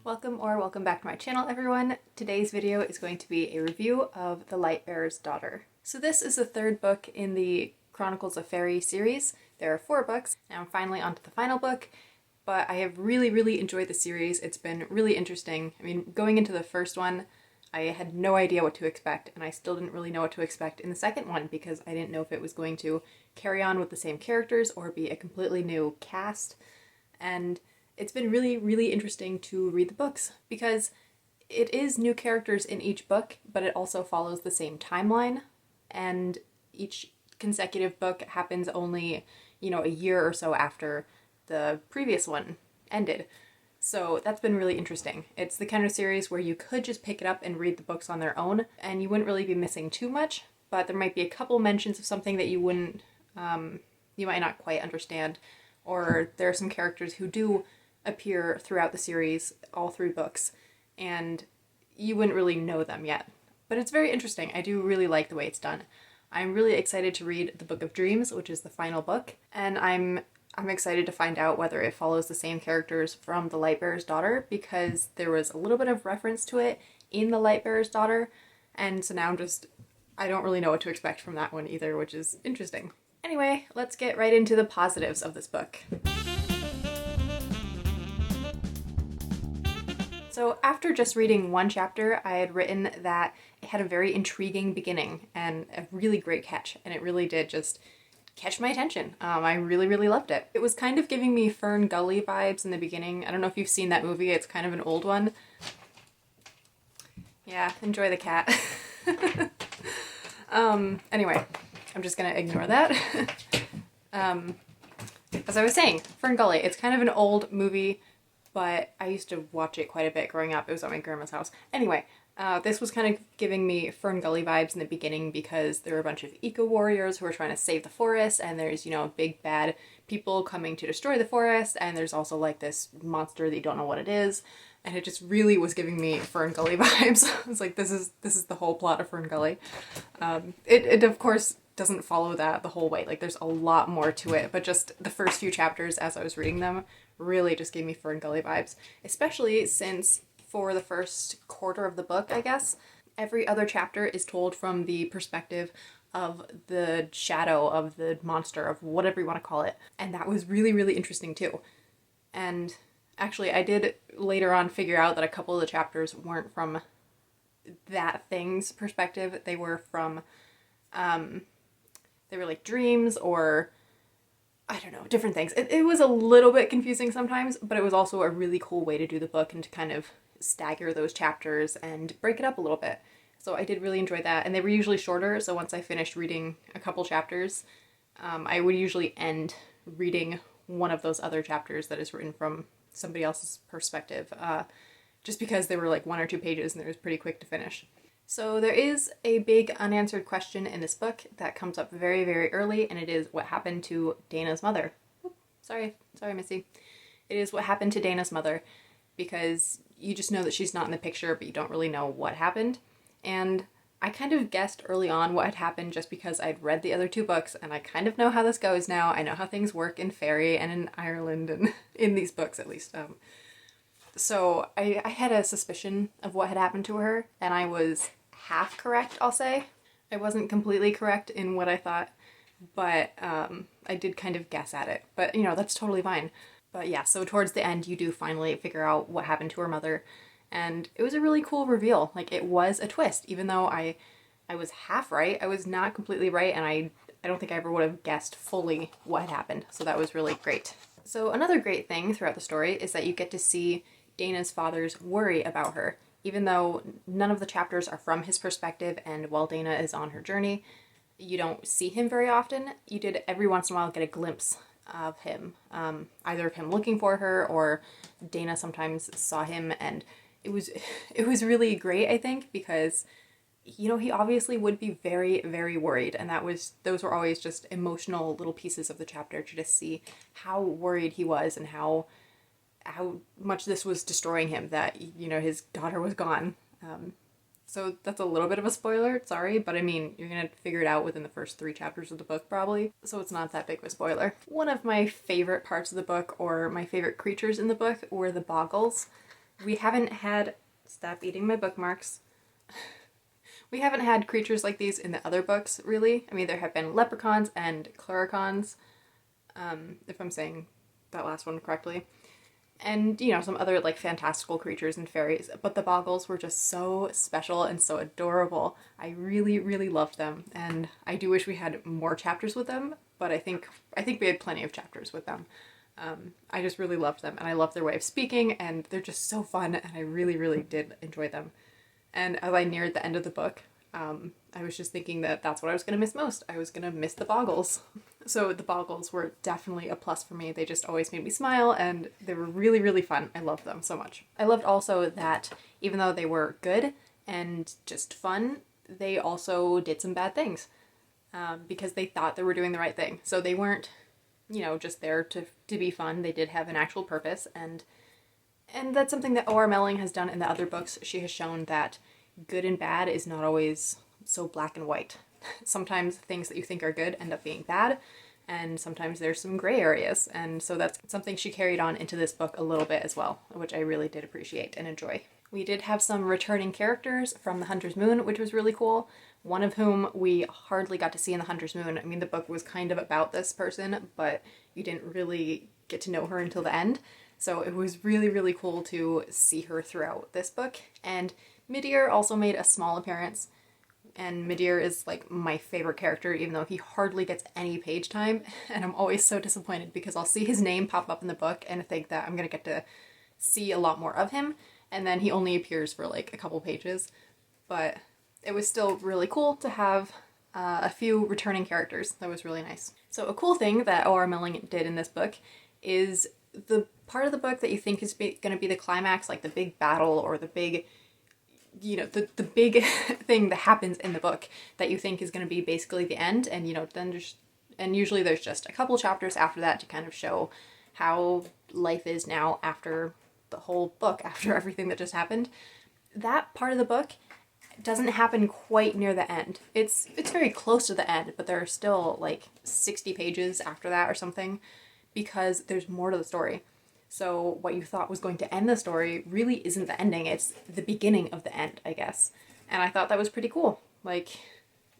Welcome back to my channel, everyone. Today's video is going to be a review of The Light-Bearer's Daughter. So this is the third book in the Chronicles of Faerie series. There are 4 books. Now I'm finally onto the final book, but I have really enjoyed the series. It's been really interesting. I mean, going into the first one, I had no idea what to expect, and I still didn't really know what to expect in the second one because I didn't know if it was going to carry on with the same characters or be a completely new cast. And it's been really interesting to read the books because it is new characters in each book, but it also follows the same timeline, and each consecutive book happens only, a year or so after the previous one ended. So that's been really interesting. It's the kind of series where you could just pick it up and read the books on their own, and you wouldn't really be missing too much, but there might be a couple mentions of something that you wouldn't, you might not quite understand, or there are some characters who do appear throughout the series, all 3 books, and you wouldn't really know them yet. But it's very interesting. I do really like the way it's done. I'm really excited to read the Book of Dreams, which is the final book, and I'm excited to find out whether it follows the same characters from The Light-Bearer's Daughter, because there was a little bit of reference to it in The Light-Bearer's Daughter, and so now I don't really know what to expect from that one either, which is interesting. Anyway, let's get right into the positives of this book. So after just reading 1 chapter, I had written that it had a very intriguing beginning and a really great catch, and it really did just catch my attention. I really loved it. It was kind of giving me Fern Gully vibes in the beginning. I don't know if you've seen that movie. It's kind of an old one. Yeah, enjoy the cat. Anyway, I'm just gonna ignore that. As I was saying, Fern Gully, it's kind of an old movie, but I used to watch it quite a bit growing up. It was at my grandma's house. Anyway, this was kind of giving me Fern Gully vibes in the beginning because there were a bunch of eco-warriors who were trying to save the forest, and there's, big bad people coming to destroy the forest, and there's also like this monster that you don't know what it is, and it just really was giving me Fern Gully vibes. I was like, this is the whole plot of Fern Gully. It of course doesn't follow that the whole way. Like, there's a lot more to it, but just the first few chapters as I was reading them really just gave me Fern Gully vibes, especially since for the first quarter of the book, I guess, every other chapter is told from the perspective of the shadow of the monster, of whatever you want to call it, and that was really interesting too. And actually, I did later on figure out that a couple of the chapters weren't from that thing's perspective. They were from, they were like dreams, or I don't know, different things. It was a little bit confusing sometimes, but it was also a really cool way to do the book and to kind of stagger those chapters and break it up a little bit. So I did really enjoy that, and they were usually shorter, so once I finished reading a couple chapters, I would usually end reading one of those other chapters that is written from somebody else's perspective, just because they were like 1 or 2 pages and it was pretty quick to finish. So there is a big unanswered question in this book that comes up very early, and it is what happened to Dana's mother. Oops, sorry, Missy. It is what happened to Dana's mother, because you just know that she's not in the picture, but you don't really know what happened. And I kind of guessed early on what had happened just because I'd read the other 2 books, and I kind of know how this goes now. I know how things work in Faerie and in Ireland, and in these books at least. So I had a suspicion of what had happened to her, and I was half correct, I'll say. I wasn't completely correct in what I thought, but I did kind of guess at it. But, that's totally fine. But yeah, so towards the end, you do finally figure out what happened to her mother, and it was a really cool reveal. Like, it was a twist, even though I was half right. I was not completely right, and I don't think I ever would have guessed fully what had happened, so that was really great. So another great thing throughout the story is that you get to see Dana's father's worry about her. Even though none of the chapters are from his perspective, and while Dana is on her journey, you don't see him very often, you did every once in a while get a glimpse of him. Either of him looking for her, or Dana sometimes saw him, and it was really great, I think, because, he obviously would be very worried, and those were always just emotional little pieces of the chapter to just see how worried he was and how much this was destroying him, that, his daughter was gone. So that's a little bit of a spoiler, sorry, but I mean, you're gonna figure it out within the first 3 chapters of the book, probably, so it's not that big of a spoiler. One of my favorite parts of the book, or my favorite creatures in the book, were the Boggles. We haven't had, stop eating my bookmarks. We haven't had creatures like these in the other books, really. I mean, there have been leprechauns and cluricons, if I'm saying that last one correctly. And, you know, some other, like, fantastical creatures and fairies. But the Boggles were just so special and so adorable. I really, really loved them. And I do wish we had more chapters with them, but I think we had plenty of chapters with them. I just really loved them, and I love their way of speaking, and they're just so fun, and I really, really did enjoy them. And as I neared the end of the book, I was just thinking that that's what I was going to miss most. I was going to miss the Boggles. So the Boggles were definitely a plus for me. They just always made me smile, and they were really, really fun. I loved them so much. I loved also that even though they were good and just fun, they also did some bad things because they thought they were doing the right thing. So they weren't, you know, just there to be fun. They did have an actual purpose, and that's something that O.R. Melling has done in the other books. She has shown that good and bad is not always so black and white. Sometimes things that you think are good end up being bad, and sometimes there's some gray areas, and so that's something she carried on into this book a little bit as well, which I really did appreciate and enjoy. We did have some returning characters from The Hunter's Moon, which was really cool, one of whom we hardly got to see in The Hunter's Moon. I mean, the book was kind of about this person, but you didn't really get to know her until the end, so it was really, really cool to see her throughout this book. And Midir also made a small appearance, and Midir is like my favorite character, even though he hardly gets any page time, and I'm always so disappointed because I'll see his name pop up in the book and think that I'm gonna get to see a lot more of him, and then he only appears for like a couple pages. But it was still really cool to have a few returning characters. That was really nice. So a cool thing that O.R. Melling did in this book is the part of the book that you think is going to be the climax, like the big battle or the big, you know, the big thing that happens in the book that you think is going to be basically the end, and, you know, then just, and usually there's just a couple chapters after that to kind of show how life is now after the whole book, after everything that just happened. That part of the book doesn't happen quite near the end. It's very close to the end, but there are still like 60 pages after that or something, because there's more to the story. So what you thought was going to end the story really isn't the ending, it's the beginning of the end, I guess. And I thought that was pretty cool. Like,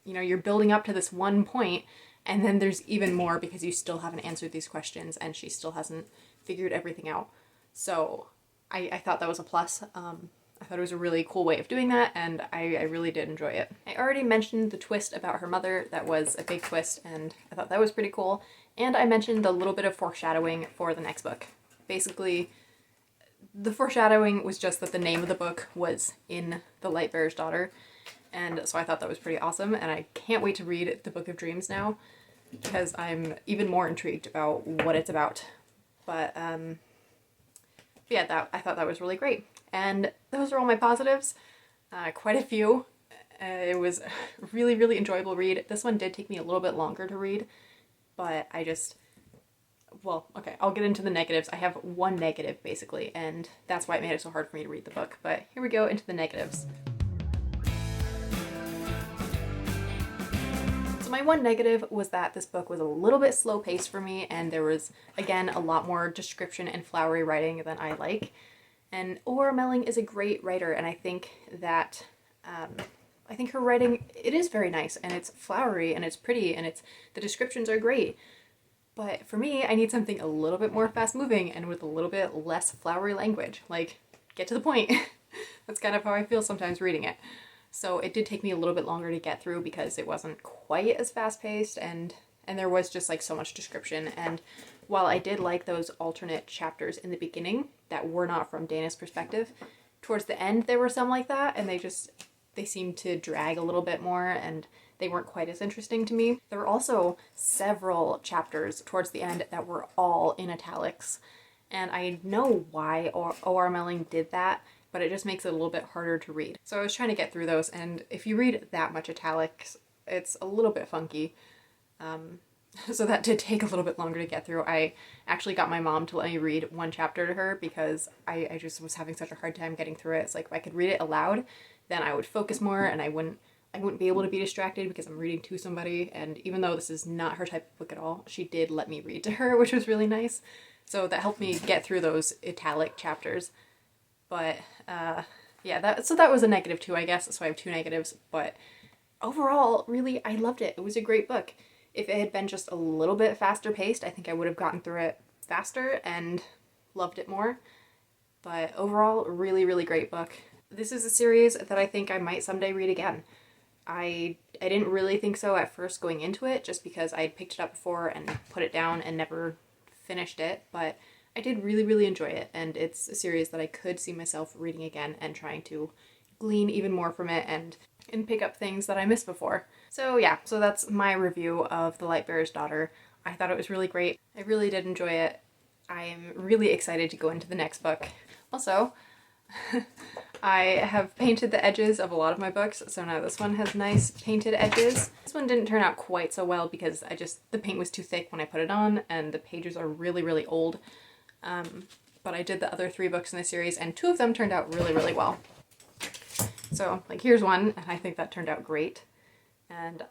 you know, you're building up to this one point, and then there's even more because you still haven't answered these questions and she still hasn't figured everything out. So I thought that was a plus. I thought it was a really cool way of doing that, and I really did enjoy it. I already mentioned the twist about her mother. That was a big twist, and I thought that was pretty cool. And I mentioned a little bit of foreshadowing for the next book. Basically, the foreshadowing was just that the name of the book was in The LIGHT-BEARER'S Daughter, and so I thought that was pretty awesome, and I can't wait to read The Book of Dreams now, because I'm even more intrigued about what it's about. But yeah, I thought that was really great. And those are all my positives. Quite a few. It was a really, really enjoyable read. This one did take me a little bit longer to read, but well, okay, I'll get into the negatives. I have one negative, basically, and that's why it made it so hard for me to read the book. But here we go into the negatives. So my one negative was that this book was a little bit slow-paced for me, and there was, again, a lot more description and flowery writing than I like. And O.R. Melling is a great writer, and I think that, I think her writing, it is very nice, and it's flowery, and it's pretty, and the descriptions are great. But for me, I need something a little bit more fast-moving and with a little bit less flowery language. Like, get to the point. That's kind of how I feel sometimes reading it. So it did take me a little bit longer to get through because it wasn't quite as fast-paced, and there was just like so much description. And while I did like those alternate chapters in the beginning that were not from Dana's perspective, towards the end there were some like that, and they seemed to drag a little bit more, and they weren't quite as interesting to me. There were also several chapters towards the end that were all in italics, and I know why O.R. Melling did that, but it just makes it a little bit harder to read. So I was trying to get through those, and if you read that much italics, it's a little bit funky. So that did take a little bit longer to get through. I actually got my mom to let me read one chapter to her because I just was having such a hard time getting through it. It's like if I could read it aloud, then I would focus more, and I wouldn't be able to be distracted because I'm reading to somebody. And even though this is not her type of book at all, she did let me read to her, which was really nice. So that helped me get through those italic chapters. But yeah, so that was a negative too, I guess. So I have two negatives, but overall, really, I loved it. It was a great book. If it had been just a little bit faster paced, I think I would have gotten through it faster and loved it more. But overall, really, really great book. This is a series that I think I might someday read again. I didn't really think so at first going into it, just because I had picked it up before and put it down and never finished it, but I did really, really enjoy it, and it's a series that I could see myself reading again and trying to glean even more from it and pick up things that I missed before. So yeah, so that's my review of The Light-Bearer's Daughter. I thought it was really great. I really did enjoy it. I am really excited to go into the next book. Also, I have painted the edges of a lot of my books, so now this one has nice painted edges. This one didn't turn out quite so well because the paint was too thick when I put it on, and the pages are really, really old. But I did the other 3 books in the series, and 2 of them turned out really, really well. So, like, here's one, and I think that turned out great. And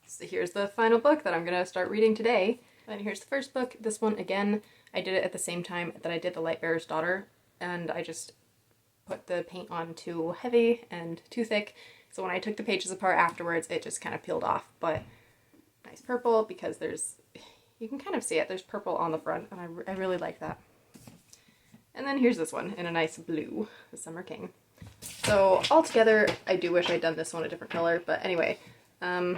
so here's the final book that I'm gonna start reading today. And here's the first book. This one, again, I did it at the same time that I did The Light-Bearer's Daughter, and I just put the paint on too heavy and too thick, so when I took the pages apart afterwards, it just kind of peeled off. But nice purple, because you can kind of see it, there's purple on the front, and I really like that. And then here's this one in a nice blue, the Summer King. So altogether, I do wish I'd done this one a different color, but anyway, I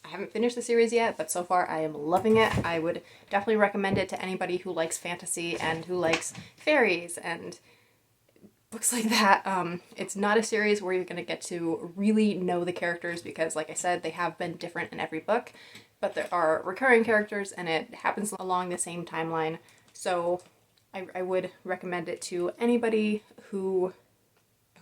haven't finished the series yet, but so far I am loving it. I would definitely recommend it to anybody who likes fantasy and who likes fairies and books like that. It's not a series where you're going to get to really know the characters because, like I said, they have been different in every book, but there are recurring characters and it happens along the same timeline. So I would recommend it to anybody who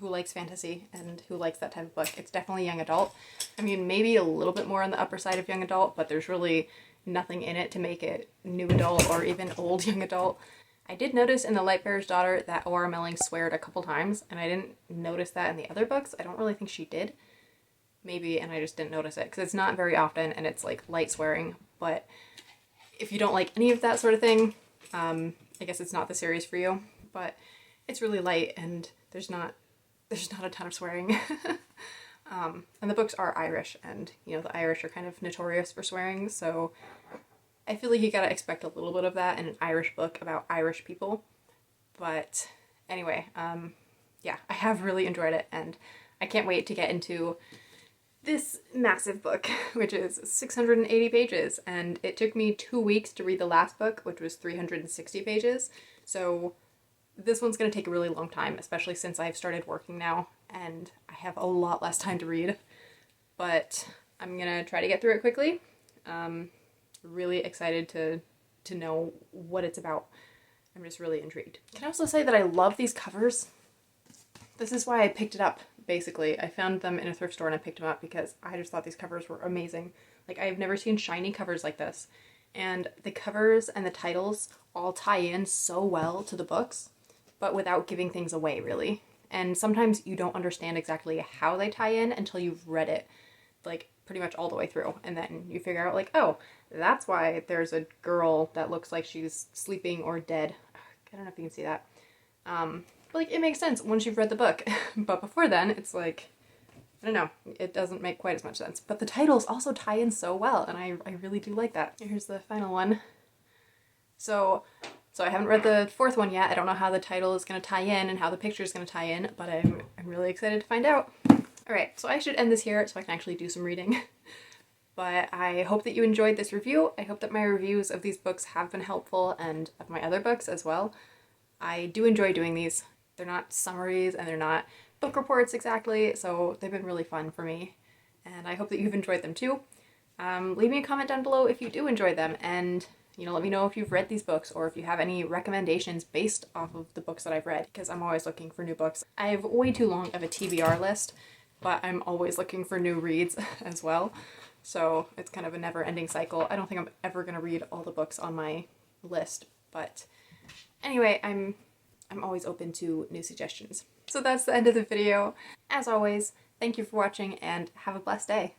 likes fantasy and who likes that type of book. It's definitely young adult. I mean, maybe a little bit more on the upper side of young adult, but there's really nothing in it to make it new adult or even old young adult. I did notice in The Light-Bearer's Daughter that O.R. Melling sweared a couple times, and I didn't notice that in the other books. I don't really think she did. Maybe, and I just didn't notice it, because it's not very often, and it's like light swearing. But if you don't like any of that sort of thing, I guess it's not the series for you. But it's really light, and there's not a ton of swearing. And the books are Irish, and you know, the Irish are kind of notorious for swearing, so I feel like you gotta expect a little bit of that in an Irish book about Irish people. But anyway, yeah, I have really enjoyed it, and I can't wait to get into this massive book, which is 680 pages, and it took me 2 weeks to read the last book, which was 360 pages, so this one's going to take a really long time, especially since I've started working now, and I have a lot less time to read, but I'm going to try to get through it quickly. Really excited to know what it's about. I'm just really intrigued. Can I also say that I love these covers? This is why I picked it up, basically. I found them in a thrift store and I picked them up because I just thought these covers were amazing. Like, I've never seen shiny covers like this. And the covers and the titles all tie in so well to the books, but without giving things away, really. And sometimes you don't understand exactly how they tie in until you've read it, like, pretty much all the way through. And then you figure out, like, oh, that's why there's a girl that looks like she's sleeping or dead. I don't know if you can see that. But, like, it makes sense once you've read the book. But before then, it's like, I don't know, it doesn't make quite as much sense. But the titles also tie in so well, and I really do like that. Here's the final one. So I haven't read the 4th one yet. I don't know how the title is going to tie in and how the picture is going to tie in, but I'm really excited to find out. Alright, so I should end this here so I can actually do some reading. But I hope that you enjoyed this review. I hope that my reviews of these books have been helpful, and of my other books as well. I do enjoy doing these. They're not summaries and they're not book reports exactly, so they've been really fun for me. And I hope that you've enjoyed them too. Leave me a comment down below if you do enjoy them, and you know, let me know if you've read these books or if you have any recommendations based off of the books that I've read, because I'm always looking for new books. I have way too long of a TBR list, but I'm always looking for new reads as well. So it's kind of a never-ending cycle. I don't think I'm ever going to read all the books on my list, but anyway, I'm always open to new suggestions. So that's the end of the video. As always, thank you for watching and have a blessed day.